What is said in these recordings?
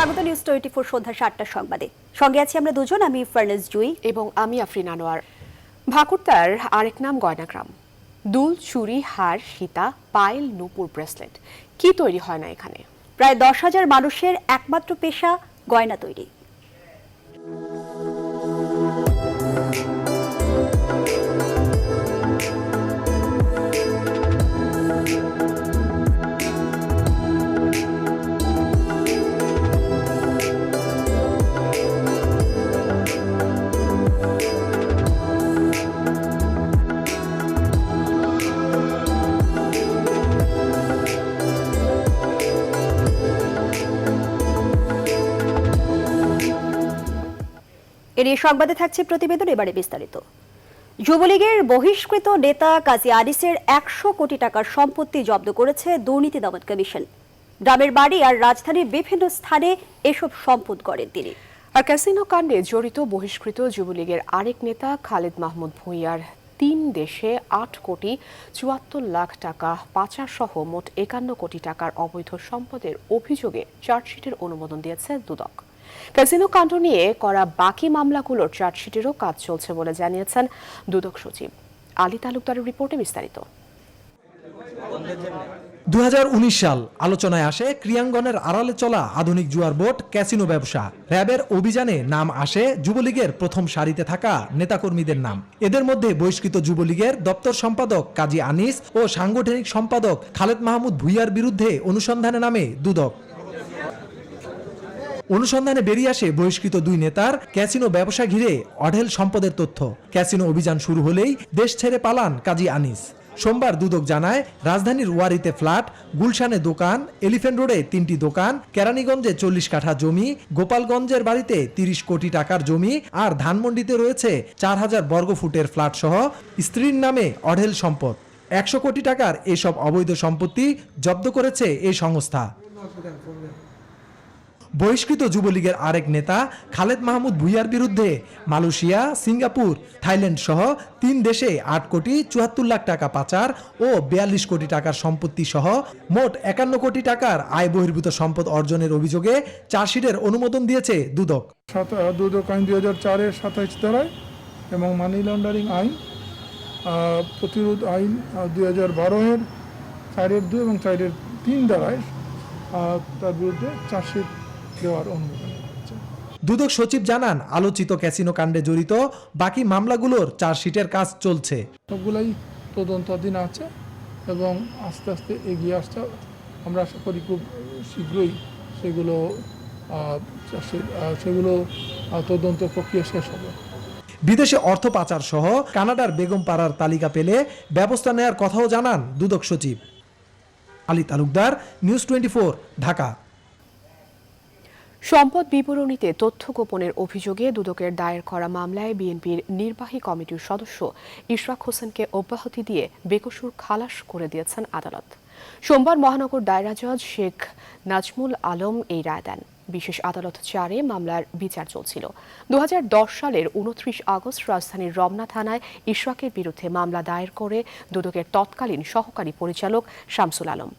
স্বাগত নিউজ 24 সন্ধ্যা 7টার সংবাদে। সঙ্গে আছি আমরা দুজন, আমি ফার্নাস জুই এবং আমি আফরিন আনোয়ার। ভাকুরতার আরেক নাম গয়নাগ্রাম। দুল, চুড়ি, হার, সীতা, পায়েল, নূপুর, ব্রেসলেট কি তৈরি হয় না এখানে? প্রায় 10,000 মানুষের একমাত্র পেশা গয়না তৈরি। এর সংবাদে থাকছে প্রতিবেদন, এবারে বিস্তারিত। যুবলীগের বহিষ্কৃত নেতা কাজী আনিসের 100 কোটি টাকার সম্পত্তি জব্দ করেছে দুর্নীতি দমন কমিশন। গ্রামের বাড়ি আর রাজধানীর বিভিন্ন স্থানে এসব সম্পদ গড়েন তিনি। আর ক্যাসিনো কাণ্ডে জড়িত বহিষ্কৃত যুবলীগের আরেক নেতা খালেদ মাহমুদ ভূঁইয়ার 3 দেশে 8 কোটি 74 লাখ টাকা পাচার সহ মোট 51 কোটি টাকার অবৈধ সম্পদের অভিযোগে চার্জশিটের অনুমোদন দিয়েছে দুদক। ক্যাসিনো কাণ্ড নিয়ে করা বাকি মামলাগুলোর চার্জশিটেরও কাজ চলছে বলে জানিয়েছেন দুদক সচিব। আলী তালুকদারের রিপোর্টে বিস্তারিত। 2019 সাল আলোচনায় আসে ক্রিয়াঙ্গনের আড়ালে চলা আধুনিক জুয়ার বোর্ড ক্যাসিনো ব্যবসা। র্যাবের অভিযানে নাম আসে যুবলীগের প্রথম সারিতে থাকা নেতাকর্মীদের নাম। এদের মধ্যে বহিষ্কৃত যুবলীগের দপ্তর সম্পাদক কাজী আনিস ও সাংগঠনিক সম্পাদক খালেদ মাহমুদ ভূঁইয়ার বিরুদ্ধে অনুসন্ধানে নামে দুদক। অনুসন্ধানে বেরিয়ে আসে বহিষ্কৃত 2 নেতার ক্যাসিনো ব্যবসা ঘিরে অঢেল সম্পদের তথ্য। ক্যাসিনো অভিযান শুরু হলেই দেশ ছেড়ে পালান কাজী আনিস। সোমবার দুদক জানায় রাজধানীর ওয়ারিতে ফ্ল্যাট, গুলশানে দোকান, এলিফ্যান্ট রোডে 3টি দোকান, কেরানীগঞ্জে 40 কাঠা জমি, গোপালগঞ্জের বাড়িতে 30 কোটি টাকার জমি আর ধানমন্ডিতে রয়েছে 4000 বর্গফুটের ফ্ল্যাট সহ স্ত্রীর নামে অঢেল সম্পদ। 100 কোটি টাকার এসব অবৈধ সম্পত্তি জব্দ করেছে এই সংস্থা। বহিষ্কৃত যুবলীগের আরেক নেতা খালেদ মাহমুদ ভূঁইয়ার বিরুদ্ধে মালয়েশিয়া, সিঙ্গাপুর, থাইল্যান্ড সহ 3 দেশে 8 কোটি 74 লাখ টাকা পাচার ও 42 কোটি টাকার সম্পত্তি সহ মোট 51 কোটি টাকার আয় বহির্ভূত সম্পদ অর্জনের অভিযোগে চার্জশিটের অনুমোদন দিয়েছে দুদক। দুদক আইন 2004-এর 27 ধারায় এবং মানি লন্ডারিং আইন প্রতিরোধ আইন 2012-এর 4-2 এবং 4-3 ধারায় তার বিরুদ্ধে চার্জশিট দেওয়ার অনুমোদন। দুদক সচিব জানান আলোচিত ক্যাসিনো কাণ্ডে জড়িত বাকি মামলাগুলোর চার্জশিটের কাজ চলছে। সবগুলাই তদন্তাধীন আছে এবং আস্তে আস্তে এগিয়ে আসছে। আমরা আশা করি খুব শীঘ্রই সেগুলো তদন্ত প্রক্রিয়া শেষ হবে। বিদেশে অর্থ পাচার সহ কানাডার বেগমপাড়ার তালিকা পেলে ব্যবস্থা নেয়ার কথাও জানান দুদক সচিব। আলী তালুকদার, নিউজ 24, ঢাকা। সম্পদ বিবরণীতে তথ্য গোপনের অভিযোগে দুদকের দায়ের করা মামলায় বিএনপির নির্বাহী কমিটির সদস্য ইশরাক হোসেনকে অব্যাহতি দিয়ে বেকসুর খালাস করে দিয়েছেন আদালত। সোমবার মহানগর দায়রা জজ শেখ নাজমুল আলম এই রায় দেন। বিশেষ আদালত 4-এ মামলার বিচার চলছিল। 2010 সালের 29 আগস্ট রাজধানীর রমনা থানায় ইশরাকের বিরুদ্ধে মামলা দায়ের করে দুদকের তৎকালীন সহকারী পরিচালক শামসুল আলম।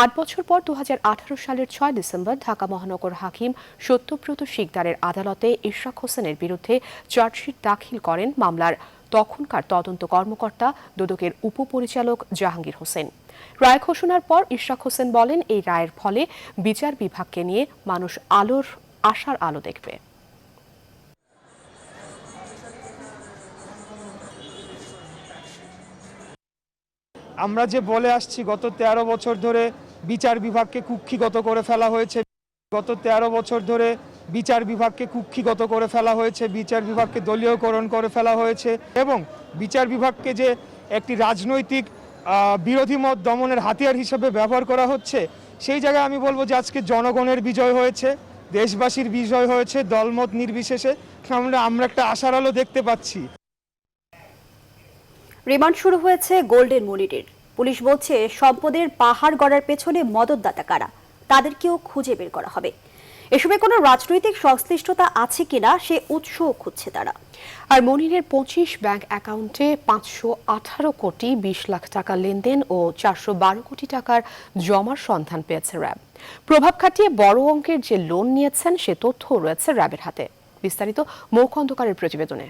8 বছর পর 2018 সালের 6 ডিসেম্বর ঢাকা মহানগর হাকিম সত্যব্রত শিকদারের আদালতে ইশরাক হোসেনের বিরুদ্ধে চার্জশিট দাখিল করেন মামলার তখনকার তদন্ত কর্মকর্তা দুদকের উপপরিচালক জাহাঙ্গীর হোসেন। রায় ঘোষণার পর ইশরাক হোসেন বলেন, এই রায়ের ফলে বিচার বিভাগকে নিয়ে মানুষ আশার আলো দেখবে। আমরা যে বলে আসছি গত 13 বছর ধরে বিচার বিভাগকে কুক্ষিগত করে ফেলা হয়েছে, গত 13 বছর ধরে বিচার বিভাগকে কুক্ষিগত করে ফেলা হয়েছে, বিচার বিভাগকে দলীয়করণ করে ফেলা হয়েছে এবং বিচার বিভাগকে যে একটি রাজনৈতিক বিরোধী মত দমনের হাতিয়ার হিসেবে ব্যবহার করা হচ্ছে, সেই জায়গায় আমি বলবো যে আজকে জনগণের বিজয় হয়েছে, দেশবাসীর বিজয় হয়েছে, দলমত নির্বিশেষে আমরা একটা আশার আলো দেখতে পাচ্ছি। রিমান্ড শুরু হয়েছে গোল্ডেন মনিরের। পুলিশ বলছে সম্পদের পাহাড় গড়ার পেছনে মদতদাতা কারা, তাদেরকেও খুঁজে বের করা হবে। এসবে কোনো রাজনৈতিক সংশ্লিষ্টতা আছে কিনা সে উৎসও খুঁজছে তারা। আর মনিরের 25 ব্যাংক অ্যাকাউন্টে 518 কোটি 20 লাখ টাকা লেনদেন ও 412 কোটি টাকার জমার সন্ধান পেয়েছে র্যাব। প্রভাব খাটিয়ে বড় অঙ্কের যে লোন নিয়েছেন সে তথ্য রয়েছে র্যাবের হাতে। বিস্তারিত মৌ খন্দকারের প্রতিবেদনে।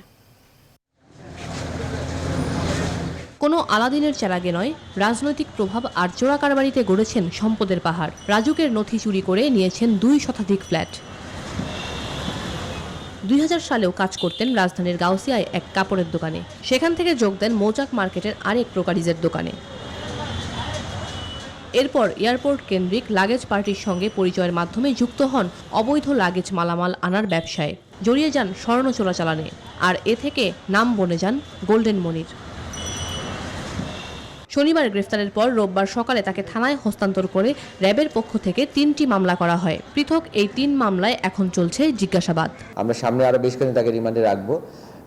কোনো আলাদিনের চেরাগে নয়, রাজনৈতিক প্রভাব আর চোরা কারবারিতে গড়েছেন সম্পদের পাহাড়। রাজুকের নথি চুরি করে নিয়েছেন 2 শতাধিক ফ্ল্যাট। 2000 সালেও কাজ করতেন রাজধানীর গাউসিয়ায় এক কাপড়ের দোকানে। সেখান থেকে যোগ দেন মৌচাক মার্কেটের আরেক প্রকারিজের দোকানে। এরপর এয়ারপোর্ট কেন্দ্রিক লাগেজ পার্টির সঙ্গে পরিচয়ের মাধ্যমে যুক্ত হন অবৈধ লাগেজ মালামাল আনার ব্যবসায়। জড়িয়ে যান স্বর্ণ চোরাচালানে, আর এ থেকে নাম বনে যান গোল্ডেন মনির। শনিবার গ্রেফতারের পর রোববার সকালে তাকে থানায় হস্তান্তর করে র্যাবের পক্ষ থেকে 3টি মামলা করা হয়। পৃথক এই 3 মামলায় এখন চলছে জিজ্ঞাসাবাদ। আমরা সামনে আরো বেশ কয়েকদিন তাকে রিমান্ডে রাখবো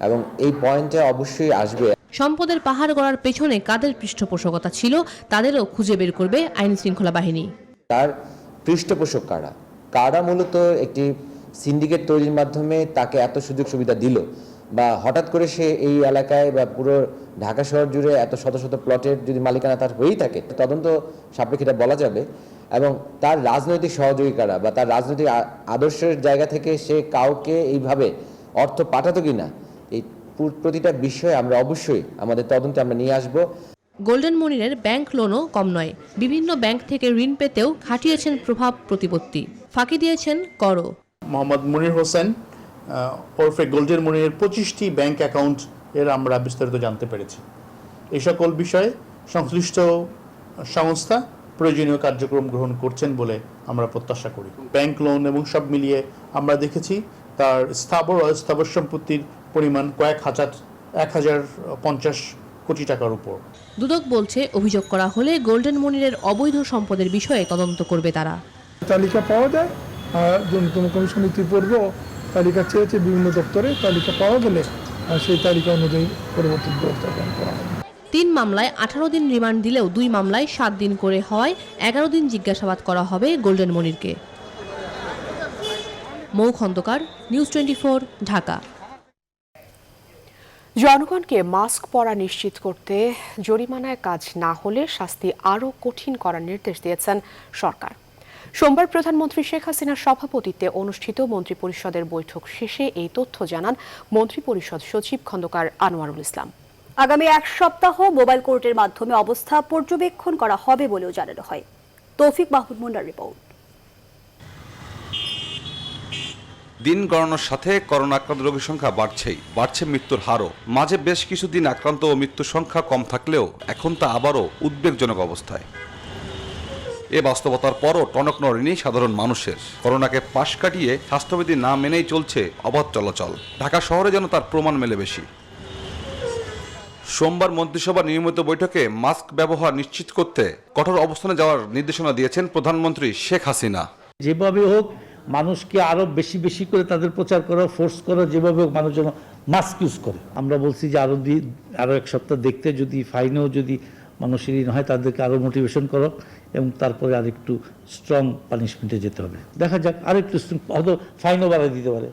এবং এই পয়েন্টে অবশ্যই আসবে। সম্পদের পাহাড় গড়ার পেছনে কাদের পৃষ্ঠপোষকতা ছিল তাদেরও খুঁজে বের করবে আইন শৃঙ্খলা বাহিনী। তার পৃষ্ঠপোষক কারা কারা মূলত একটি সিন্ডিকেট তৈরির মাধ্যমে তাকে এত সুযোগ সুবিধা দিল, বা হঠাৎ করে সে এই এলাকায় বা পুরো ঢাকা শহর জুড়ে এত শত শত প্লটের যদি মালিকানা তার হয়েই থাকে, তদন্ত সাপেক্ষে এটা বলা যাবে। এবং তার রাজনৈতিক সহযোগী কারা বা তার রাজনৈতিক আদর্শের জায়গা থেকে সে কাউকে এইভাবে অর্থ পাঠাতো কিনা, এই প্রতিটা বিষয়ে আমরা অবশ্যই আমাদের তদন্তে আমরা নিয়ে আসব। গোল্ডেন মনিরের ব্যাংক লোনও কম নয়। বিভিন্ন ব্যাংক থেকে ঋণ পেতেও খাটিয়েছেন প্রভাব প্রতিপত্তি, ফাঁকি দিয়েছেন করও। মোহাম্মদ মনির হোসেন ওরফে গোল্ডেন মনিরের 25টি ব্যাংক অ্যাকাউন্ট এর আমরা বিস্তারিত জানতে পেরেছি। এই সকল বিষয়ে সংশ্লিষ্ট সংস্থা প্রয়োজনীয় কার্যক্রম গ্রহণ করছেন বলে আমরা প্রত্যাশা করি। ব্যাংক লোন এবং সব মিলিয়ে আমরা দেখেছি তার স্থাবর ও অস্থাবর সম্পত্তির পরিমাণ কয়েক হাজার 1050 কোটি টাকার উপর। দুদক বলছে অভিযোগ করা হলে গোল্ডেন মনিরের অবৈধ সম্পদের বিষয়ে তদন্ত করবে তারা। তালিকা পাওয়া যায়, ন্যূনতম কমিশন ইতিপূর্ব তালিকা চেয়েছে বিভিন্ন দপ্তরে, তালিকা পাওয়া গেলে সেই তালিকা অনুযায়ী পরবর্তী ব্যবস্থা গ্রহণ করা হবে। 3 মামলায় 18 দিন রিমান্ড দিলেও 2 মামলায় 7 দিন করে হওয়ায় 11 দিন জিজ্ঞাসাবাদ করা হবে গোল্ডেন মনিরকে। মৌ খন্দকার, নিউজ 24, ঢাকা। জনগণকে মাস্ক পরা নিশ্চিত করতে জরিমানায় কাজ না হলে শাস্তি আরও কঠিন করার নির্দেশ দিয়েছেন সরকার। সোমবার প্রধানমন্ত্রী শেখ হাসিনার সভাপতিত্বে অনুষ্ঠিত মন্ত্রিপরিষদের বৈঠক শেষে এই তথ্য জানান মন্ত্রিপরিষদ সচিব খন্দকার আনোয়ারুল ইসলাম। আগামী 1 সপ্তাহ মোবাইল কোর্টের মাধ্যমে অবস্থা পর্যবেক্ষণ করা হবে বলেও জানানো হয়। তৌফিক মাহমুদ মুন্নার রিপোর্ট। দিন গণনার সাথে করোনা আক্রান্ত রোগীর সংখ্যা বাড়ছে মৃত্যুর হারও। মাঝে বেশ কিছুদিন আক্রান্ত ও মৃত্যুর সংখ্যা কম থাকলেও এখন তা আবারও উদ্বেগজনক অবস্থায়। এ বাস্তবতার পরও টনক নড়েনি সাধারণ মানুষের। করোনাকে পাশ কাটিয়ে স্বাস্থ্যবিধি না মেনেই চলছে অবাধ চলাচল। ঢাকা শহরে যেন তার প্রমাণ মেলে বেশি। সোমবার মন্ত্রিসভার নিয়মিত বৈঠকে মাস্ক ব্যবহার নিশ্চিত করতে কঠোর অবস্থানে যাওয়ার নির্দেশনা দিয়েছেন প্রধানমন্ত্রী শেখ হাসিনা। যেভাবে হোক মানুষকে আরো বেশি বেশি করে তাদের প্রচার করা, ফোর্স করা, যেভাবে হোক মানুষ যেন মাস্ক ইউজ করে। আমরা বলছি যে আরো 1 সপ্তাহ দেখতে, যদি ফাইনেও যদি মানুষেরই হয় তাদেরকে আরো মোটিভেশন করো এবং তারপরে আরেকটু স্ট্রং পানিশমেন্টে যেতে হবে। দেখা যাক আরেকটু, হয়তো ফাইনও বাড়াই দিতে পারে,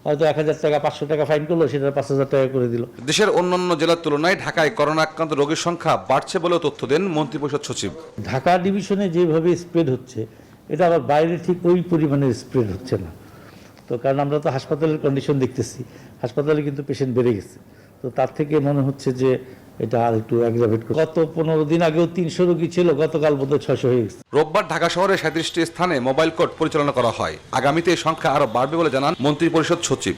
হয়তো 1000 টাকা 500 টাকা ফাইন করলো, সেটা 5000 টাকা করে দিল। দেশের অন্যান্য জেলার তুলনায় ঢাকায় করোনা আক্রান্ত রোগীর সংখ্যা বাড়ছে বলেও তথ্য দেন মন্ত্রিপরিষদ সচিব। ঢাকা ডিভিশনে যেভাবে স্প্রেড হচ্ছে, এটা আবার বাইরে ঠিক ওই পরিমাণে স্প্রেড হচ্ছে না। তো কারণ আমরা তো হাসপাতালের কন্ডিশন দেখতেছি, হাসপাতালে কিন্তু পেশেন্ট বেড়ে গেছে। তো তার থেকে মনে হচ্ছে যে এটা আর একটু অ্যাগ্রাভেট করে। গত 15 দিন আগেও 300 রোগী ছিল, গতকাল বোধহয় 600 হয়ে গেছে। রোববার ঢাকা শহরে 37টি স্থানে মোবাইল কোর্ট পরিচালনা করা হয়। আগামীতে এই সংখ্যা আরও বাড়বে বলে জানান মন্ত্রিপরিষদ সচিব।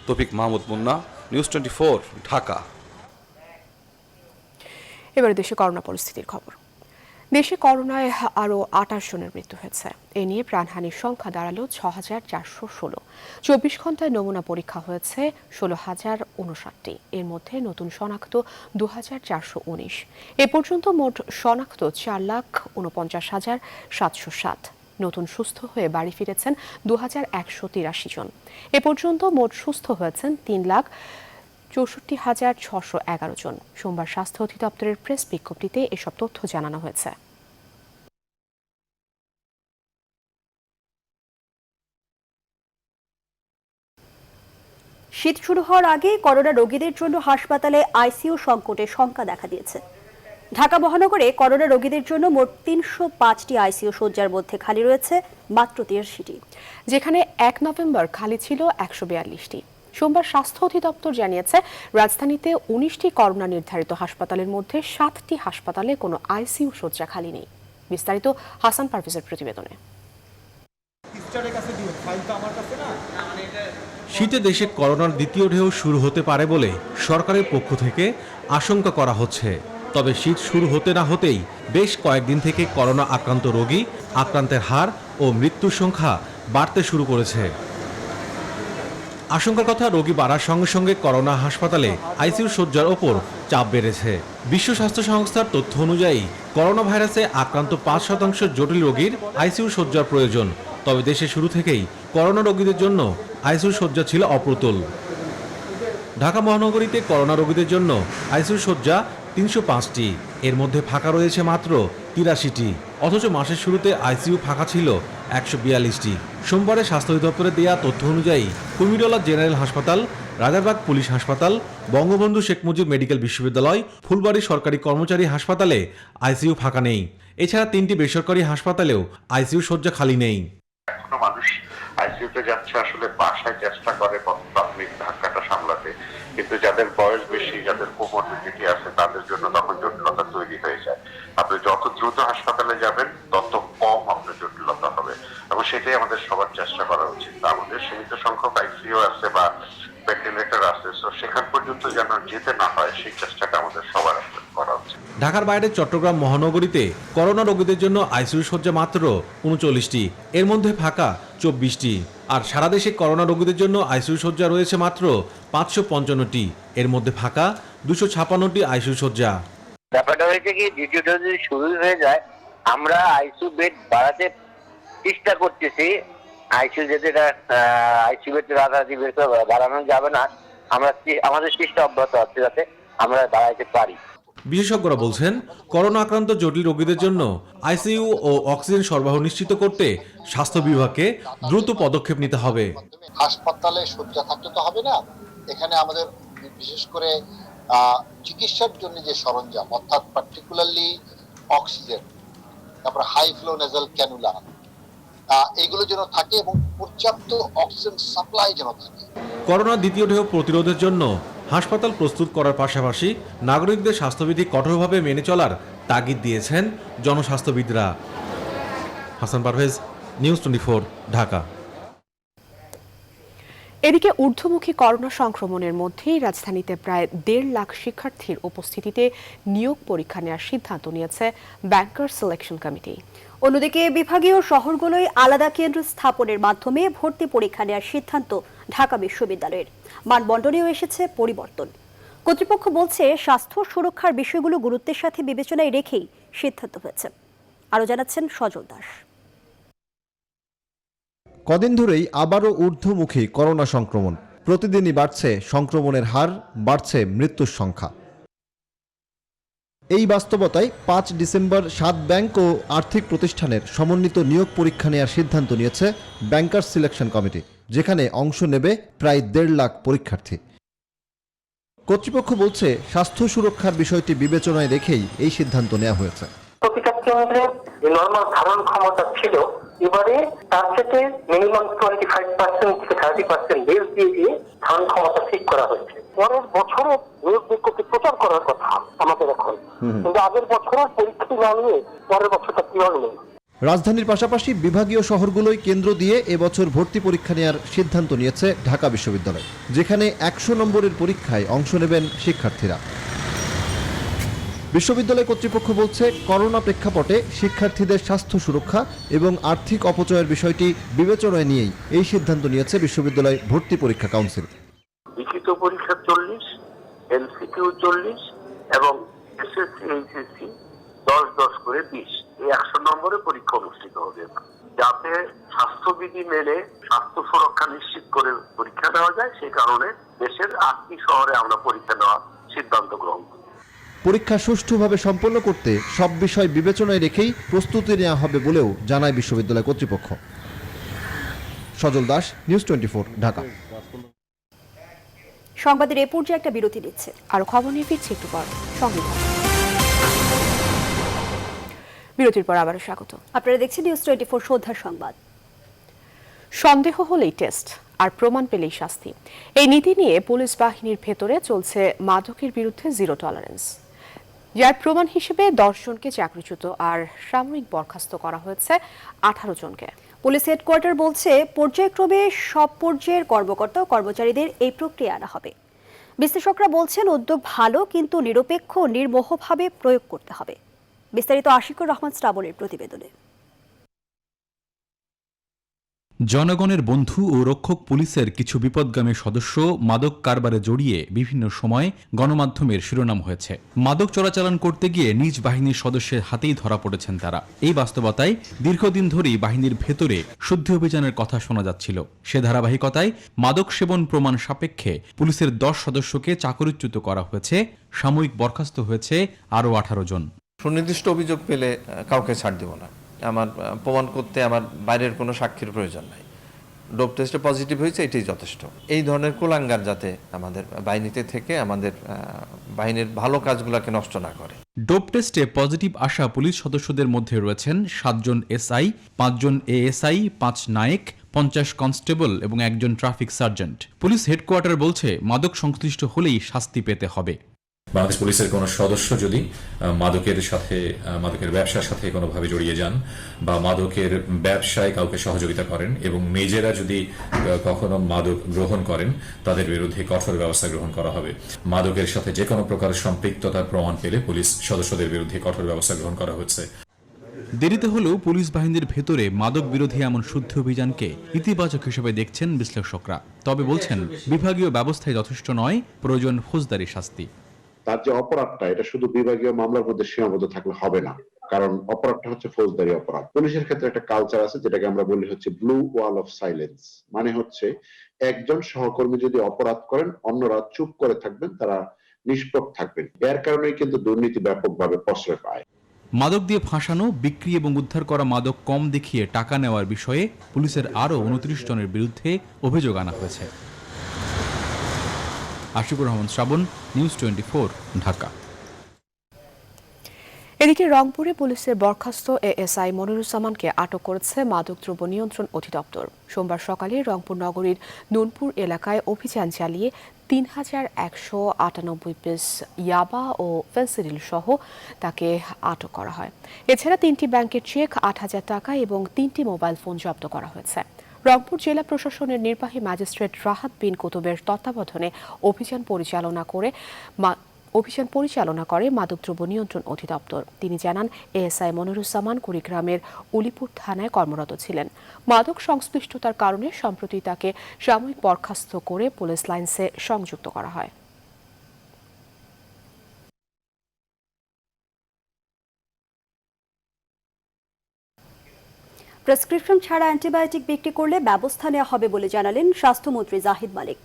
তৌফিক মাহমুদ মুন্না, নিউজ 24, ঢাকা। এবারে দেশে করোনা পরিস্থিতির খবর। দেশে করোনায় আরও 28 জনের মৃত্যু হয়েছে। এ নিয়ে প্রাণহানির সংখ্যা দাঁড়ালো 6416। 24 ঘন্টায় নমুনা পরীক্ষা হয়েছে 16059টি। এর মধ্যে নতুন শনাক্ত 2419। এ পর্যন্ত মোট শনাক্ত 4,49,707। নতুন সুস্থ হয়ে বাড়ি ফিরেছেন 2183 জন। এ পর্যন্ত মোট সুস্থ হয়েছেন 3,64,611 জন। সোমবার স্বাস্থ্য অধিদপ্তরের প্রেস বিজ্ঞপ্তিতে এসব তথ্য জানানো হয়েছে। শীত শুরু হওয়ার আগে করোনা রোগীদের জন্য হাসপাতালে আইসিইউ সংকটের শঙ্কা দেখা দিয়েছে। ঢাকা মহানগরে করোনা রোগীদের জন্য মোট ৩০৫টি আইসিইউ শয্যার মধ্যে খালি রয়েছে মাত্র ৮৩টি, যেখানে ১ নভেম্বর খালি ছিল ১৪২টি। সোমবার স্বাস্থ্য অধিদপ্তর জানিয়েছে, রাজধানীতে ১৯টি করোনা নির্ধারিত হাসপাতালের মধ্যে ৭টি হাসপাতালে কোনো আইসিইউ শয্যা খালি নেই। বিস্তারিত হাসান পারভেজের প্রতিবেদনে। শীতে দেশে করোনার দ্বিতীয় ঢেউ শুরু হতে পারে বলে সরকারের পক্ষ থেকে আশঙ্কা করা হচ্ছে। তবে শীত শুরু হতে না হতেই বেশ কয়েকদিন থেকে করোনা আক্রান্ত রোগী, আক্রান্তের হার ও মৃত্যুর সংখ্যা বাড়তে শুরু করেছে। আশঙ্কার কথা, রোগী বাড়ার সঙ্গে সঙ্গে করোনা হাসপাতালে আইসিইউ শয্যার ওপর চাপ বেড়েছে। বিশ্ব স্বাস্থ্য সংস্থার তথ্য অনুযায়ী করোনা ভাইরাসে আক্রান্ত ৫% জটিল রোগীর আইসিইউ শয্যার প্রয়োজন। তবে দেশে শুরু থেকেই করোনা রোগীদের জন্য আইসিইউ শয্যা ছিল অপ্রতুল। ঢাকা মহানগরীতে করোনা রোগীদের জন্য আইসিইউ শয্যা ৩০৫টি, এর মধ্যে ফাঁকা রয়েছে মাত্র ৮৩টি। অথচ মাসের শুরুতে আইসিইউ ফাঁকা ছিল ১৪২টি। সোমবারে স্বাস্থ্য অধিদপ্তরের দেয়া তথ্য অনুযায়ী কুমিরলা জেনারেল হাসপাতাল, রাজারবাগ পুলিশ হাসপাতাল, বঙ্গবন্ধু শেখ মুজিব মেডিকেল বিশ্ববিদ্যালয়, ফুলবাড়ী সরকারি কর্মচারী হাসপাতালে আইসিইউ ফাঁকা নেই। এছাড়া ৩টি বেসরকারি হাসপাতালেও আইসিইউ শয্যা খালি নেই। এখনো মানুষ আইসিইউতে যাচ্ছে আসলে বাসায় চেষ্টা করে প্রাথমিক ধাক্কাটা সামলাতে, কিন্তু যাদের বয়স বেশি, যাদের কোমরবিডিটি আছে, তাদের জন্য তখন জটিলতা তৈরি হয়ে যায়। আপনি যত দ্রুত হাসপাতালে যাবেন তত কম আপনার জটিলতা হবে, এবং সেটাই আমাদের সবার চেষ্টা করা উচিত। আমাদের সীমিত সংখ্যক আইসিইউ আছে বা ভেন্টিলেটর আছে, তো সেখান পর্যন্ত যেন যেতে না হয় সেই চেষ্টাটা আমাদের সবার করা উচিত। ঢাকার বাইরে চট্টগ্রাম মহানগরীতে করোনা রোগীদের জন্য আইসিইউ শয্যা মাত্র ৩৯টি, এর মধ্যে ফাঁকা ২৪টি। আর সারা দেশে করোনা রোগীদের জন্য আইসিইউ শয্যা রয়েছে মাত্র ৫৫৫টি, এর মধ্যে ফাঁকা ২৫৬টি আইসিইউ শয্যা। ব্যাপারটা হয়েছে কি, দ্বিতীয় ডোজ যদি শুরু হয়ে যায়, আমরা আইসিইউ বেড বাড়াতে চেষ্টা করতেছি। আইসিইউ যেতে আইসিইউ বেড রাতারাতি বের করে বাড়ানো যাবে না, আমরা আমাদের চেষ্টা অব্যাহত আছে যাতে আমরা বাড়াইতে পারি। বিশেষজ্ঞরা বলছেন, করোনা আক্রান্ত জটিল রোগীদের জন্য আইসিইউ ও অক্সিজেন সরবরাহ নিশ্চিত করতে স্বাস্থ্য বিভাগকে দ্রুত পদক্ষেপ নিতে হবে। হাসপাতালে শয্যা থাকতে তো হবে না, এখানে আমাদের বিশেষ করে চিকিৎসার জন্য যে সরঞ্জাম, অর্থাৎ পার্টিকুলারলি অক্সিজেন, তারপর হাই ফ্লো নেজাল ক্যানুলা, এগুলো যেন থাকে এবং পর্যাপ্ত অক্সিজেন সাপ্লাই যেন থাকে। করোনা দ্বিতীয় ঢেউ প্রতিরোধের জন্য হাসপাতাল প্রস্তুত করার পাশাপাশি নাগরিকদের স্বাস্থ্যবিধি কঠোরভাবে মেনে চলার তাগিদ দিয়েছেন জনস্বাস্থ্যবিদরা। হাসান পারভেজ, নিউজ 24, ঢাকা। এদিকে ঊর্ধ্বমুখী করোনা সংক্রমণের মধ্যেই রাজধানীতে প্রায় ১.৫ লাখ শিক্ষার্থীর উপস্থিতিতে নিয়োগ পরীক্ষা নেওয়ার সিদ্ধান্ত নিয়েছে ব্যাংকার্স সিলেকশন কমিটি। অন্যদিকে বিভাগীয় শহরগুলোয় আলাদা কেন্দ্র স্থাপনের মাধ্যমে ভর্তি পরীক্ষা নেওয়ার সিদ্ধান্ত ঢাকা বিশ্ববিদ্যালয়ের। মানবন্টনেও এসেছে পরিবর্তন। কর্তৃপক্ষ বলছে, স্বাস্থ্য সুরক্ষার বিষয়গুলো গুরুত্বের সাথে বিবেচনায় রেখেই সিদ্ধান্ত হয়েছে। আরও জানাচ্ছেন সজল দাস। কদিন ধরেই আবারও ঊর্ধ্বমুখী করোনা সংক্রমণ। প্রতিদিনই বাড়ছে সংক্রমণের হার, বাড়ছে মৃত্যুর সংখ্যা। এই বাস্তবতায় ৫ ডিসেম্বর ৭ ব্যাংক ও আর্থিক প্রতিষ্ঠানের সমন্বিত নিয়োগ পরীক্ষা নেওয়ার সিদ্ধান্ত নিয়েছে ব্যাংকার্স সিলেকশন কমিটি, যেখানে অংশ নেবে প্রায় ১.৫ লাখ পরীক্ষার্থী। কর্তৃপক্ষ বলছে, স্বাস্থ্য সুরক্ষার বিষয়টি বিবেচনায় রেখেই এই সিদ্ধান্ত নেওয়া হয়েছে। প্রতিটা কেন্দ্রে যে নরমাল ধারণ ক্ষমতা ছিল, এবারে তার থেকে মিনিমাম 25% থেকে 30% বেস দিয়ে ধারণ ক্ষমতা ঠিক করা হয়েছে। পরের বছরও নিয়োগ বিজ্ঞপ্তি প্রচার করার কথা আমাদের এখন, কিন্তু আগের বছরও পরীক্ষা না নিয়ে পরের বছরটা কি হলো। রাজধানীর পাশাপাশি বিভাগীয় শহরগুলোয় কেন্দ্র দিয়ে এবছর ভর্তি পরীক্ষা নেওয়ার সিদ্ধান্ত নিয়েছে ঢাকা বিশ্ববিদ্যালয়, যেখানে ১০০ নম্বরের পরীক্ষায় অংশ নেবেন শিক্ষার্থীরা। বিশ্ববিদ্যালয় কর্তৃপক্ষ বলছে, করোনা প্রেক্ষাপটে শিক্ষার্থীদের স্বাস্থ্য সুরক্ষা এবং আর্থিক অপচয়ের বিষয়টি বিবেচনায় নিয়েই এই সিদ্ধান্ত নিয়েছে বিশ্ববিদ্যালয় ভর্তি পরীক্ষা কাউন্সিল। লিখিত পরীক্ষা 40, এমসিকিউ 40 এবং এসএসসি এইচএসসি 10 করে 20, এই 100 নম্বরের পরীক্ষা অনুষ্ঠিত হবে, যাতে স্বাস্থ্যবিধি মেনে স্বাস্থ্য সুরক্ষা নিশ্চিত করে পরীক্ষা দেওয়া যায়। সেই কারণে দেশের 8টি শহরে আমরা পরীক্ষা দেওয়ার সিদ্ধান্ত গ্রহণ করি। পরীক্ষা সুষ্ঠুভাবে সম্পন্ন করতে সব বিষয় বিবেচনায় রেখেই প্রস্তুতি নেওয়া হবে বলেও জানায় বিশ্ববিদ্যালয় কর্তৃপক্ষ। সজল দাস, নিউজ 24, ঢাকা। সংবাদের এ পর্যায়ে একটা বিরতি দিচ্ছে। আরো খবর নিয়ে ফিরছি একটু পর। সঙ্গে থাকুন। বিরতির পর আবারও স্বাগত। আপনারা দেখছেন নিউজ 24 সন্ধ্যার সংবাদ। সন্দেহ হলেই টেস্ট, আর প্রমাণ পেলেই শাস্তি, এই নীতি নিয়ে পুলিশ বাহিনীর ভেতরে চলছে মাদকের বিরুদ্ধে জিরো টলারেন্স, যার প্রমাণ হিসেবে 10 জনকে চাকরিচ্যুত আর সাময়িক বরখাস্ত করা হয়েছে 18 জনকে। পুলিশ হেডকোয়ার্টার বলছে পর্যায়ক্রমে সব পর্যায়ের কর্মকর্তা ও কর্মচারীদের এই প্রক্রিয়া আনা হবে। বিশ্লেষকরা বলছেন উদ্যোগ ভালো, কিন্তু নিরপেক্ষ নির্মোহভাবে প্রয়োগ করতে হবে। বিস্তারিত আশিকুর রহমান শ্রাবণের প্রতিবেদনে। জনগণের বন্ধু ও রক্ষক পুলিশের কিছু বিপদগামী সদস্য মাদক কারবারে জড়িয়ে বিভিন্ন সময় গণমাধ্যমের শিরোনাম হয়েছে। মাদক চোরাচালান করতে গিয়ে নিজ বাহিনীর সদস্যের হাতেই ধরা পড়েছেন তারা। এই বাস্তবতায় দীর্ঘদিন ধরেই বাহিনীর ভেতরে শুদ্ধি অভিযানের কথা শোনা যাচ্ছিল। সে ধারাবাহিকতায় মাদক সেবন প্রমাণ সাপেক্ষে পুলিশের 10 সদস্যকে চাকরিচ্যুত করা হয়েছে, সাময়িক বরখাস্ত হয়েছে আরও 18 জন। সুনির্দিষ্ট অভিযোগ পেলে কাউকে ছাড় দেব না। আমার প্রমাণ করতে আমার বাইরের কোনো সাক্ষীর প্রয়োজন নাই। ডোপ টেস্টে পজিটিভ হয়েছে, এটাই যথেষ্ট। এই ধরনের কুলাঙ্গার যাতে আমাদের বাহিনীতে থেকে আমাদের বাহিনীর ভালো কাজগুলোকে নষ্ট না করে। ডোপ টেস্টে পজিটিভ আসা পুলিশ সদস্যদের মধ্যে রয়েছেন 7 জন এসআই, 5 জন এএসআই, 5 নায়েক, 50 কনস্টেবল এবং 1 জন ট্রাফিক সার্জেন্ট। পুলিশ হেডকোয়ার্টার বলছে মাদক সংশ্লিষ্ট হলেই শাস্তি পেতে হবে। বাংলাদেশ পুলিশের কোনো সদস্য যদি মাদকের ব্যবসার সাথে কোনোভাবে জড়িয়ে যান বা মাদকের ব্যবসায় কাউকে সহযোগিতা করেন এবং নিজেরা যদি কখনো মাদক গ্রহণ করেন, তাদের বিরুদ্ধে কঠোর ব্যবস্থা গ্রহণ করা হবে। মাদকের সাথে যে কোনো প্রকার সম্পৃক্ততার প্রমাণ পেলে পুলিশ সদস্যদের বিরুদ্ধে কঠোর ব্যবস্থা গ্রহণ করা হচ্ছে। দেরিতে হলেও পুলিশ বাহিনীর ভেতরে মাদক বিরোধী এমন শুদ্ধি অভিযানকে ইতিবাচক হিসেবে দেখছেন বিশ্লেষকরা। তবে বলছেন বিভাগীয় ব্যবস্থায় যথেষ্ট নয়, প্রয়োজন ফৌজদারি শাস্তি। তার যে অপরাধটা, এটা শুধু বিভাগীয় মামলার মধ্যে সীমাবদ্ধ থাকলে হবে না, কারণ অপরাধটা হচ্ছে ফৌজদারি অপরাধ। পুলিশের ক্ষেত্রে একটা কালচার আছে যেটাকে আমরা বলি হচ্ছে ব্লু ওয়াল অফ সাইলেন্স। মানে হচ্ছে একজন সহকর্মী যদি অপরাধ করেন, অন্যরা চুপ করে থাকবেন, তারা নিষ্পক্ষ থাকবেন। এর কারণেই কিন্তু দুর্নীতি ব্যাপকভাবে প্রশ্রয় পায়। মাদক দিয়ে ফাঁসানো, বিক্রি এবং উদ্ধার করা মাদক কম দেখিয়ে টাকা নেওয়ার বিষয়ে পুলিশের আরও 29 জনের বিরুদ্ধে অভিযোগ আনা হয়েছে। আশিকুর রহমান শ্রাবণ, নিউজ 24, ঢাকা। এদিকে রংপুরে পুলিশের বরখাস্ত এএসআই মনিরুজ্জামানকে আটক করেছে মাদকদ্রব্য নিয়ন্ত্রণ অধিদপ্তর। সোমবার সকালে রংপুর নগরীর নুনপুর এলাকায় অভিযান চালিয়ে 3198 পিস ইয়াবা ও ফেন্সিডিল সহ তাকে আটক করা হয়। এছাড়া 3টি ব্যাংকের চেক, 8000 টাকা এবং 3টি মোবাইল ফোন জব্দ করা হয়েছে। রংপুর জেলা প্রশাসনের নির্বাহী ম্যাজিস্ট্রেট রাহাত বিন কুতুবের তত্ত্বাবধানে অভিযান পরিচালনা করে মাদকদ্রব্য নিয়ন্ত্রণ অধিদপ্তর। তিনি জানান, এএসআই মনিরুজ্জামান কুড়িগ্রামের উলিপুর থানায় কর্মরত ছিলেন। মাদক সংশ্লিষ্টতার কারণে সম্প্রতি তাকে সাময়িক বরখাস্ত করে পুলিশ লাইন্সে সংযুক্ত করা হয়। প্রেসক্রিপশন ছাড়া অ্যান্টিবায়োটিক বিক্রি করলে ব্যবস্থা নেওয়া হবে বলে জানালেন স্বাস্থ্যমন্ত্রী জাহিদ মালিক।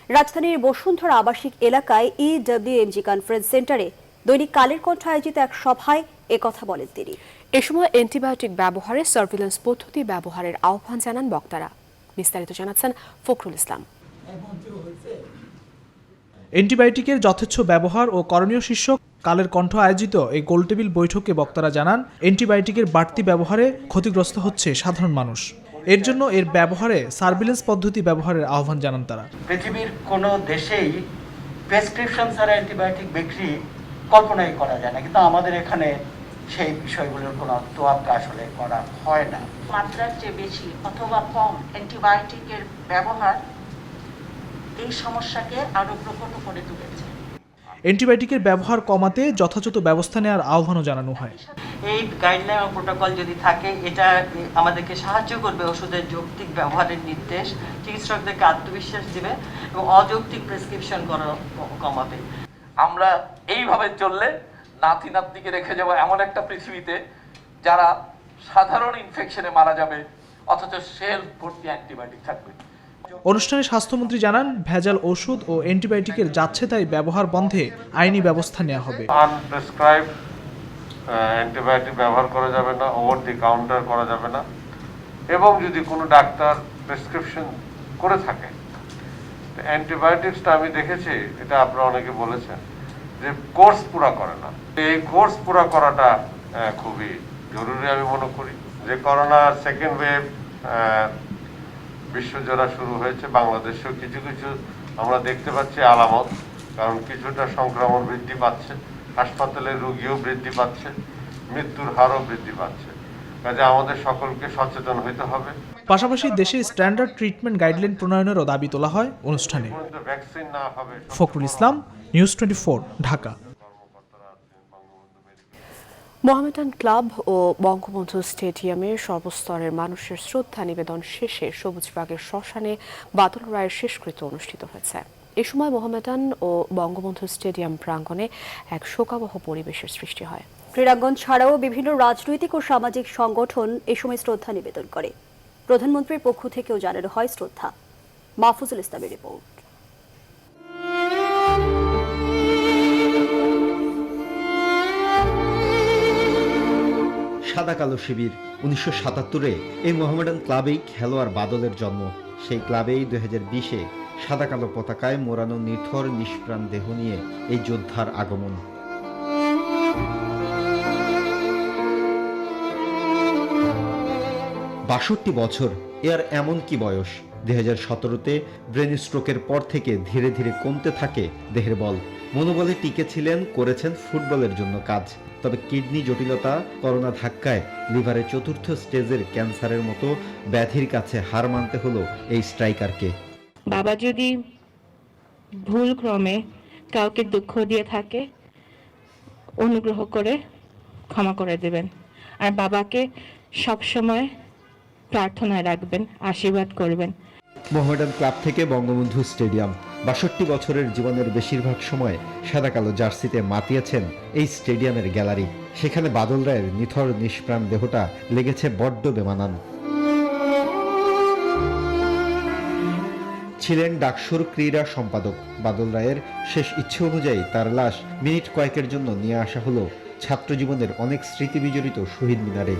রাজধানীর বসুন্ধরা আবাসিক এলাকায় ইডব্লিউএমজি কনফারেন্স সেন্টারে দৈনিক কালের কণ্ঠ আয়োজিত এক সভায় একথা বলেন তিনি। এ সময় অ্যান্টিবায়োটিক ব্যবহারে সার্ভিলেন্স পদ্ধতি ব্যবহারের আহ্বান জানান বক্তারা। বিস্তারিত জানাচ্ছেন ফখরুল ইসলাম। অ্যান্টিবায়োটিকের যথেচ্ছ ব্যবহার ও করণীয় শীর্ষক কালের কণ্ঠ আয়োজিত এই গোলটেবিল বৈঠকে বক্তারা জানান, অ্যান্টিবায়োটিকের বাড়তি ব্যবহারে ক্ষতিগ্রস্ত হচ্ছে সাধারণ মানুষ। এর জন্য এর ব্যবহারে সার্ভিলেন্স পদ্ধতি ব্যবহারের আহ্বান জানান তারা। পৃথিবীর কোনো দেশেই প্রেসক্রিপশন ছাড়া অ্যান্টিবায়োটিক বিক্রি কল্পনাই করা যায় না, কিন্তু আমাদের এখানে সেই বিষয়গুলোর কোনো তোয়াক্কা আসলে করা হয় না। মাত্রার চেয়ে বেশি অথবা কম অ্যান্টিবায়োটিকের ব্যবহার এই সমস্যাকে আরো প্রকট করে তুলেছে। অ্যান্টিবায়োটিকের ব্যবহার কমাতে যথাযথ ব্যবস্থা নেওয়ার আহ্বানও জানানো হয়। এই গাইডলাইন ও প্রোটোকল যদি থাকে, এটা আমাদেরকে সাহায্য করবে ওষুধের যৌক্তিক ব্যবহারের নির্দেশ, চিকিৎসকদেরকে আত্মবিশ্বাস দিবে এবং অযৌক্তিক প্রেসক্রিপশন কমাবে। আমরা এইভাবে চললে নাতি নাতনিকে রেখে যাবো এমন একটা পৃথিবীতে যারা সাধারণ ইনফেকশনে মারা যাবে, অথচ শেলফ ভর্তি অ্যান্টিবায়োটিক থাকবে। অনুষ্ঠানে স্বাস্থ্যমন্ত্রী জানান, ভেজাল ওষুধ ও অ্যান্টিবায়োটিকের যাচ্ছে তাই ব্যবহার বন্ধে আইনি ব্যবস্থা নেওয়া হবে। আনপ্রেসক্রাইবড অ্যান্টিবায়োটিক ব্যবহার করা যাবে না, ওভার দি কাউন্টার করা যাবে না, এবং যদি কোনো ডাক্তার প্রেসক্রিপশন করে থাকে, অ্যান্টিবায়োটিক্সটা আমি দেখেছি, এটা আপনারা অনেকে বলেছেন যে কোর্স পুরা করে না। এই কোর্স পুরা করাটা খুবই জরুরি আমি মনে করি। যে করোনার সেকেন্ড ওয়েভ বিশ্বজোড়া শুরু হয়েছে, বাংলাদেশেও কিছু কিছু আমরা দেখতে পাচ্ছি আলামত, কারণ কিছুটা সংক্রমণ বৃদ্ধি পাচ্ছে, হাসপাতালে রোগীও বৃদ্ধি পাচ্ছে, মৃত্যুর হারও বৃদ্ধি পাচ্ছে। কাজে আমাদের সকলকে সচেতন হতে হবে। পাশাপাশি দেশে স্ট্যান্ডার্ড ট্রিটমেন্ট গাইডলাইন প্রণয়নেরও দাবি তোলা হয় অনুষ্ঠানে। ভ্যাকসিন না হবে। ফখরুল ইসলাম, নিউজ 24, ঢাকা। মোহামেডান ক্লাব ও বঙ্গবন্ধু স্টেডিয়ামে সর্বস্তরের মানুষের শ্রদ্ধা নিবেদন শেষে সবুজবাগের শ্মশানে বাদল রায়ের শেষকৃত্য অনুষ্ঠিত হয়েছে। এ সময় মোহামেডান ও বঙ্গবন্ধু স্টেডিয়াম প্রাঙ্গণে এক শোকাবহ পরিবেশের সৃষ্টি হয়। ক্রীড়াঙ্গন ছাড়াও বিভিন্ন রাজনৈতিক ও সামাজিক সংগঠন এ সময় শ্রদ্ধা নিবেদন করে। প্রধানমন্ত্রীর পক্ষ থেকেও জানানো হয় শ্রদ্ধা। মাহফুজুল ইসলামের রিপোর্ট। সাদা কালো শিবির 1977-এ এই মোহামেডান ক্লাবেই খেলোয়াড় বাদলের জন্ম। সেই ক্লাবেই 2020-এ সাদা কালো পতাকায় মোড়ানো নিথর নিষ্প্রাণ দেহ নিয়ে এই যোদ্ধার আগমন। বাষট্টি বছর, এর এমন কি বয়স? 2017-তে ব্রেন স্ট্রোকের পর থেকে ধীরে ধীরে কমতে থাকে দেহের বল। মনোবলে টিকে ছিলেন, করেছেন ফুটবলের জন্য কাজ। তবে কিডনি জটিলতা, করোনা ধাক্কায় লিভারের 4র্থ স্টেজের ক্যান্সারের মতো ব্যাধির কাছে হার মানতে হলো এই স্ট্রাইকারকে। বাবা যদি ভুল ক্রমে কাউকে দুঃখ দিয়ে থাকে, অনুগ্রহ করে ক্ষমা করে দেবেন। আর বাবাকে সবসময় প্রার্থনায় রাখবেন, আশীর্বাদ করবেন। মোহামেডান ক্লাব থেকে বঙ্গবন্ধু স্টেডিয়াম 62 বছরের জীবনের বেশিরভাগ সময় সাদা কালো জার্সিতে মাতিয়েছেন এই স্টেডিয়ামের গ্যালারি। সেখানে বাদল রায়ের নিথর নিষ্প্রাণ দেহটা লেগেছে বড্ড বেমানান। ছিলেন ডাকসুর ক্রীড়া সম্পাদক। বাদল রায়ের শেষ ইচ্ছে অনুযায়ী তার লাশ মিনিট কয়েকের জন্য নিয়ে আসা হলো ছাত্র জীবনের অনেক স্মৃতি বিজড়িত শহীদ মিনারে।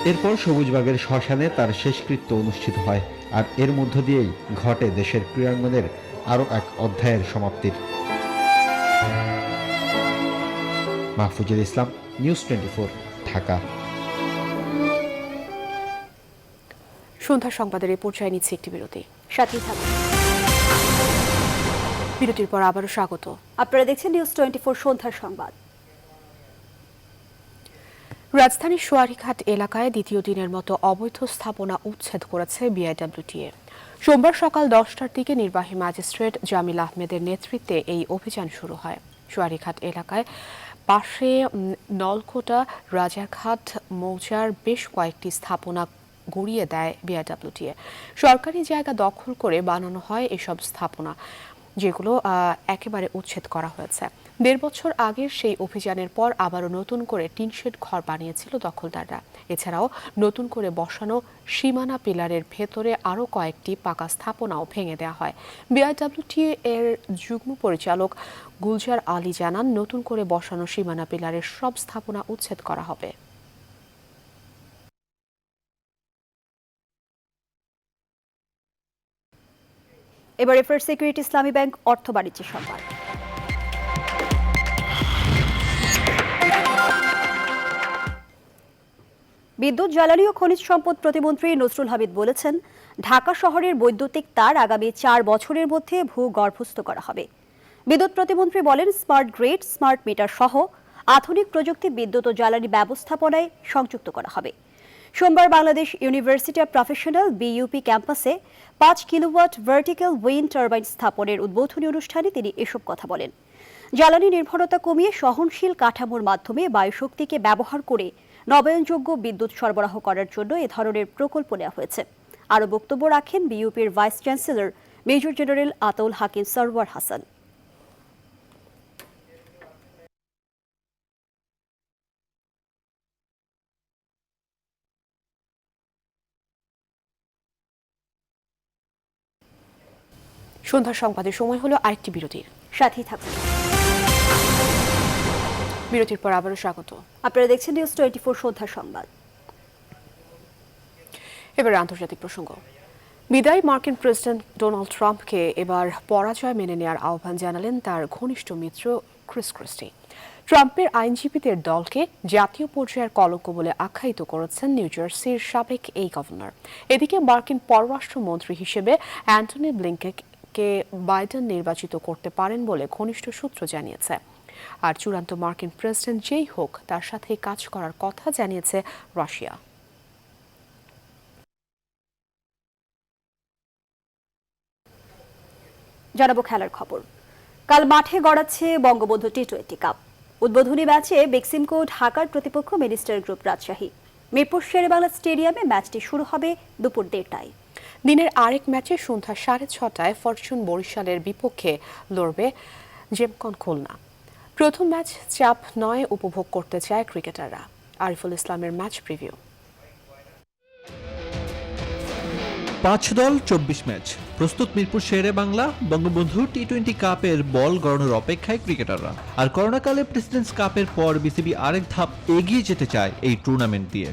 এরপর সবুজবাগের শ্মশানে তার শেষকৃত্য অনুষ্ঠিত হয়, আর এর মধ্য দিয়েই ঘটে দেশের ক্রীড়াঙ্গনের আরও এক অধ্যায়ের সমাপ্তির। মাহফুজুল ইসলাম, নিউজ 24, ঢাকা। সন্ধ্যা সংবাদের এই পর্যায়ে নিচ্ছে একটি বিরতি। সাথেই থাকুন। বিরতির পর আবারও স্বাগত। আপনারা দেখছেন নিউজ 24 সন্ধ্যার সংবাদ। রাজধানীর সোয়ারীঘাট এলাকায় দ্বিতীয় দিনের মতো অবৈধ স্থাপনা উচ্ছেদ করেছে বিআইডব্লিউটিএ। সোমবার সকাল 10টার দিকে নির্বাহী ম্যাজিস্ট্রেট জামিল আহমেদের নেতৃত্বে এই অভিযান শুরু হয়। সোয়ারীঘাট এলাকায় পাশে নলকোটা রাজারঘাট মৌজার বেশ কয়েকটি স্থাপনা গড়িয়ে দেয় বিআইডব্লিউটিএ। সরকারি জায়গা দখল করে বানানো হয় এসব স্থাপনা, যেগুলো একেবারে উচ্ছেদ করা হয়েছে। 1.5 বছর আগের সেই অভিযানের পর আবারও নতুন করে টিনশেড ঘর বানিয়েছিল দখলদাররা। এছাড়াও নতুন করে বসানো সীমানা পিলারের ভেতরে আরও কয়েকটি পাকা স্থাপনাও ভেঙে দেওয়া হয়। বিআইডব্লিউটিএ এর যুগ্ম পরিচালক গুলজার আলী জানান, নতুন করে বসানো সীমানা পিলারের সব স্থাপনা উচ্ছেদ করা হবে। এবারে ফার্স্ট সিকিউরিটি ইসলামী ব্যাংক অর্থ বাণিজ্য সংবাদ। বিদ্যুৎ, জ্বালানি ও খনিজ সম্পদ প্রতিমন্ত্রী নসরুল হামিদ বলেছেন, ঢাকা শহরের বৈদ্যুতিক তার আগামী 4 বছরের মধ্যে ভূগর্ভস্থ করা হবে। বিদ্যুৎ প্রতিমন্ত্রী বলেন, স্মার্ট গ্রিড, স্মার্ট মিটার সহ আধুনিক প্রযুক্তি বিদ্যুৎ ও জ্বালানি ব্যবস্থাপনায় সংযুক্ত করা হবে। সোমবার Bangladesh university of professional BUP ক্যাম্পাসে 5 কিলোওয়াট ভার্টিক্যাল উইন্ড টারবাইন স্থাপনের উদ্বোধনী অনুষ্ঠানে তিনি এসব কথা বলেন। জ্বালানি নির্ভরতা কমিয়ে সহনশীল কাঠামোর মাধ্যমে বায়ুশক্তিকে ব্যবহার করে নবায়নযোগ্য বিদ্যুৎ সরবরাহ করার জন্য এ ধরনের প্রকল্প নেওয়া হয়েছে। আরও বক্তব্য রাখেন বিইউপির vice chancellor major general Ataul Hakim Sarwar Hasan. সন্ধ্যার সংবাদের সময় হলো আরেকটি বিরতির। সাথেই থাকুন। বিরতির পর আবারও স্বাগত। আপনারা দেখছেন নিউজ 24 সন্ধ্যার সংবাদ। এবার আন্তর্জাতিক প্রসঙ্গ। বিদায়ী মার্কিন প্রেসিডেন্ট ডোনাল্ড ট্রাম্পকে এবার পরাজয় মেনে নেওয়ার আহ্বান জানালেন তার ঘনিষ্ঠ মিত্র ক্রিস ক্রিস্টি। ট্রাম্পের আইনজীবীদের দলকে জাতীয় পর্যায়ের কলঙ্ক বলে আখ্যায়িত করেছেন নিউ জার্সির সাবেক এই গভর্নর। এদিকে মার্কিন পররাষ্ট্রমন্ত্রী হিসেবে অ্যান্টনি ব্লিংকেনকে বাইডেন নির্বাচিত করতে পারেন বলে ঘনিষ্ঠ সূত্র জানিয়েছে। আর চূড়ান্ত মার্কিন প্রেসিডেন্ট যেই হোক তার সাথে কাজ করার কথা জানিয়েছে রাশিয়া। জানাবো খেলার খবর। কাল মাঠে গড়াচ্ছে বঙ্গবন্ধু টি-20 কাপ। উদ্বোধনী ম্যাচে বেক্সিমকো ঢাকার প্রতিপক্ষ মিনিস্টার গ্রুপ রাজশাহী। মিরপুর শেরেবাংলা স্টেডিয়ামে ম্যাচটি শুরু হবে দুপুর 1টায়। দিনের আরেক ম্যাচে সন্ধ্যা 6:30 ফরচুন বরিশালের বিপক্ষে লড়বে জেমকন খুলনা। প্রথম ম্যাচ চাপ নয় উপভোগ করতে চায় ক্রিকেটাররা। আরিফুল ইসলামের ম্যাচ প্রিভিউ। 5 দল 24 ম্যাচ প্রস্তুত মিরপুর শেরে বাংলা বঙ্গবন্ধু টি-20 কাপের বল গড়ানোর অপেক্ষায় ক্রিকেটাররা। আর করোনাকালে প্রেসিডেন্টস কাপের পর বিসিবি আরেক ধাপ এগিয়ে যেতে চায় এই টুর্নামেন্ট দিয়ে।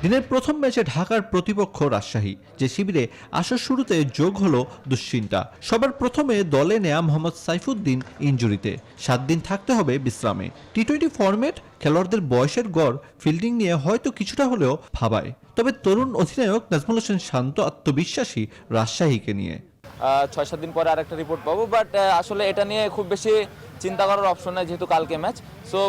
দিনের প্রথম ম্যাচে ঢাকার প্রতিপক্ষ রাজশাহী, যে শিবিরে আসার শুরুতে যোগ হলো দুশ্চিন্তা। সবার প্রথমে দলে নেয়া মোহাম্মদ সাইফুদ্দিন ইনজুরিতে 7 দিন থাকতে হবে বিশ্রামে। টি-20 ফরম্যাট খেলোয়াড়দের বয়সের গড় ফিল্ডিং নিয়ে হয়তো কিছুটা হলেও ভাবায়, তবে তরুণ অধিনায়ক নাজমুল হোসেন শান্ত আত্মবিশ্বাসী রাজশাহীকে নিয়ে। 6-7 দিন পরে আরেকটা রিপোর্ট পাবো, বাট আসলে এটা নিয়ে খুব বেশি চিন্তা করার অপশন নাই, যেহেতু কালকে ম্যাচ। সো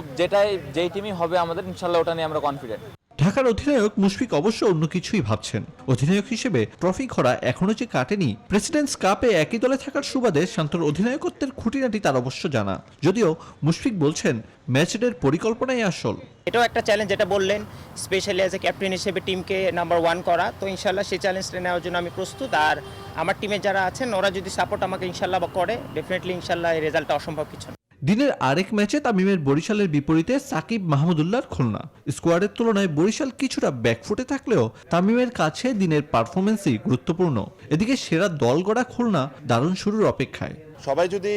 যেই টিমই হবে আমাদের ইনশাল্লাহ ওটা নিয়ে আমরা কনফিডেন্ট। ঢাকার অধিনায়ক মুশফিক অবশ্য অন্য কিছুই ভাবছেন। অধিনায়ক হিসেবে ট্রফি খরা এখনো যে কাটেনি, প্রেসিডেন্টস কাপে একই দলে থাকার সুবাদে শান্তর অধিনায়কত্বের খুঁটিনাটি তার অবশ্য জানা। যদিও মুশফিক বলছেন ম্যাচের পরিকল্পনাই আসল। এটাও একটা চ্যালেঞ্জ, যেটা বললেন, স্পেশালি অ্যাজ এ ক্যাপ্টেন হিসেবে টিমকে নাম্বার 1 করা। তো ইনশাল্লাহ সেই চ্যালেঞ্জটা নেওয়ার জন্য আমি প্রস্তুত। আর আমার টিমে যারা আছেন ওরা যদি সাপোর্ট আমাকে ইনশাল্লাহ করে, ডেফিনেটলি ইনশাল্লাহ এই রেজাল্টটা অসম্ভব কিছু না। দিনের আরেক ম্যাচে তামিমের বরিশালের বিপরীতে সাকিব মাহমুদুল্লাহর খুলনা। স্কোয়াডের তুলনায় বরিশাল কিছুটা ব্যাকফুটে থাকলেও তামিমের কাছে দিনের পারফরমেন্সই গুরুত্বপূর্ণ। এদিকে সেরা দল গড়া খুলনা দারুণ শুরুর অপেক্ষায়। সবাই যদি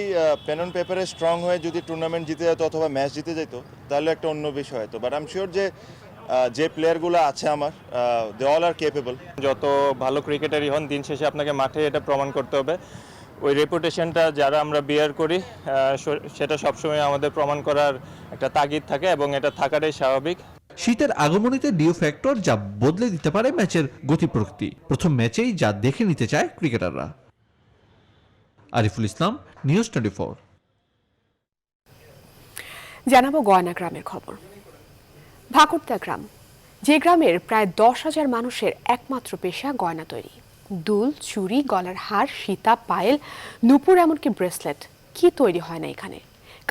পেন অন পেপারে স্ট্রং হয়ে যদি টুর্নামেন্ট জিতে যেত অথবা ম্যাচ জিতে যেত, তাহলে একটা অন্য বিষয় হতো। বাট আই এম শিওর যে প্লেয়ারগুলো আছে আমার, দে অল আর কেপেবল। যত ভালো ক্রিকেটারই হন, দিন শেষে আপনাকে মাঠে এটা প্রমাণ করতে হবে। ওই রেপুটেশনটা যারা আমরা বিয়ার করি, সেটা সবসময় আমাদের প্রমাণ করার একটা তাগিদ থাকে, এবং এটা থাকাটাই স্বাভাবিক। শীতের আগমনীতে ডিও ফ্যাক্টর যা বদলে দিতে পারে ম্যাচের গতি প্রকৃতি, প্রথম ম্যাচেই যা দেখে নিতে চায় ক্রিকেটাররা। আরিফুল ইসলাম, নিউজ 24। জানাবো গয়না গ্রামের খবর। ভাকুরতা গ্রাম, যে গ্রামের প্রায় 10,000 মানুষের একমাত্র পেশা গয়না তৈরি। দুল, চুড়ি, গলার হার, সীতা, পায়েল, নুপুর, এমনকি ব্রেসলেট, কি তৈরি হয় না এখানে।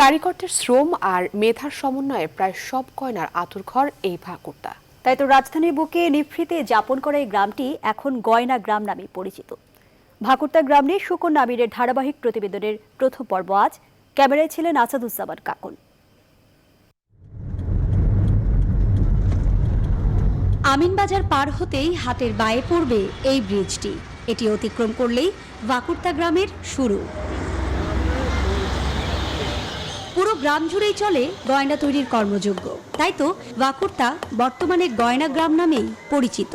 কারিগরদের শ্রম আর মেধার সমন্বয়ে প্রায় সব গয়নার আঁতুড়ঘর এই ভাকুরতা। তাই তো রাজধানীর বুকে নিভৃতে যাপন করা এই গ্রামটি এখন গয়না গ্রাম নামে পরিচিত। ভাকুরতা গ্রাম নিয়ে সুকন্যা আমিরের ধারাবাহিক প্রতিবেদনের প্রথম পর্ব আজ। ক্যামেরায় ছিলেন আসাদুজ্জামান কাকন। আমিনবাজার পার হতেই হাতের বায়ে পড়বে এই ব্রিজটি। এটি অতিক্রম করলেই ভাকুরতা গ্রামের শুরু। পুরো গ্রাম জুড়েই চলে গয়না তৈরির কর্মযজ্ঞ। তাই তো ভাকুরতা বর্তমানে গয়না গ্রাম নামেই পরিচিত।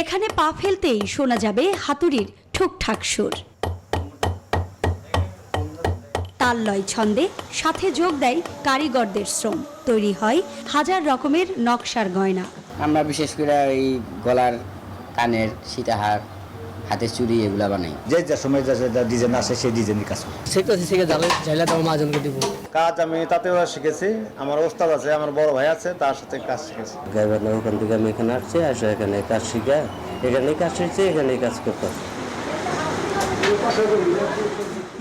এখানে পা ফেলতেই শোনা যাবে হাতুড়ির ঠুকঠাক সুর। তাল-লয় ছন্দে সাথে যোগ দেয় কারিগরদের শ্রম। তৈরি হয় হাজার রকমের নকশার গয়না। আমরা বিশেষ করে এই গলার, কানের, সীতাহার, হাতের চুড়ি এগুলা বানাই। যে সময় যা ডিজাইন আসে সেই ডিজাইনের কাজ করি। শিখতে শিখে চাইলে তো মাহাজনকে দিব। কাজ আমি তাতেও শিখেছি, আমার ওস্তাদ আছে, আমার বড় ভাই আছে, তার সাথে কাজ শিখেছি। গাইবান্ধা ওখান থেকে আমি এখানে আসছি, আসে এখানে কাজ শিখে এখানেই কাজ শিখছি, এখানেই কাজ করতাম।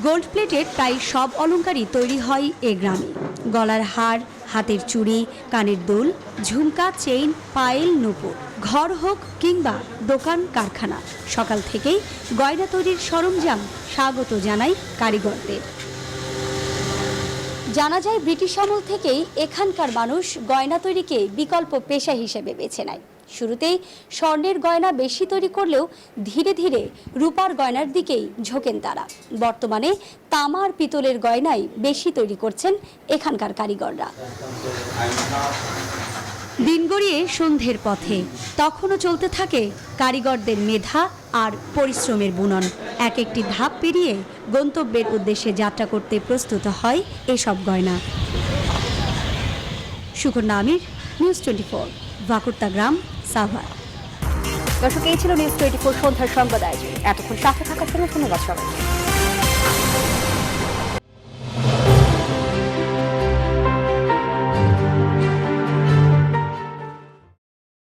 গোল্ড প্লেটের প্রায় সব অলংকারই তৈরি হয় এ গ্রামে। গলার হার, হাতের চুড়ি, কানের দুল, ঝুমকা, চেইন, পায়েল, নুপুর। ঘর হোক কিংবা দোকান কারখানা, সকাল থেকেই গয়না তৈরির সরঞ্জাম স্বাগত জানায় কারিগরদের। জানা যায় ব্রিটিশ আমল থেকেই এখানকার মানুষ গয়না তৈরিকে বিকল্প পেশা হিসেবে বেছে নেয়। শুরুতেই স্বর্ণের গয়না বেশি তৈরি করলেও ধীরে ধীরে রূপার গয়নার দিকেই ঝোঁকেন তারা। বর্তমানে তামা আর পিতলের গয়নাই বেশি তৈরি করছেন এখানকার কারিগররা। দিন গড়িয়ে সন্ধ্যের পথে তখনও চলতে থাকে কারিগরদের মেধা আর পরিশ্রমের বুনন। এক একটি ধাপ পেরিয়ে গন্তব্যের উদ্দেশ্যে যাত্রা করতে প্রস্তুত হয় এসব গয়না। সুকন্যা আমির, নিউজ 24, ভাকুর্তা গ্রাম, সাভার। দর্শক, এই ছিল নিউজ 24 সন্ধ্যার সংবাদ আয়োজন। এতক্ষণ সাথে থাকার জন্য ধন্যবাদ সবাইকে।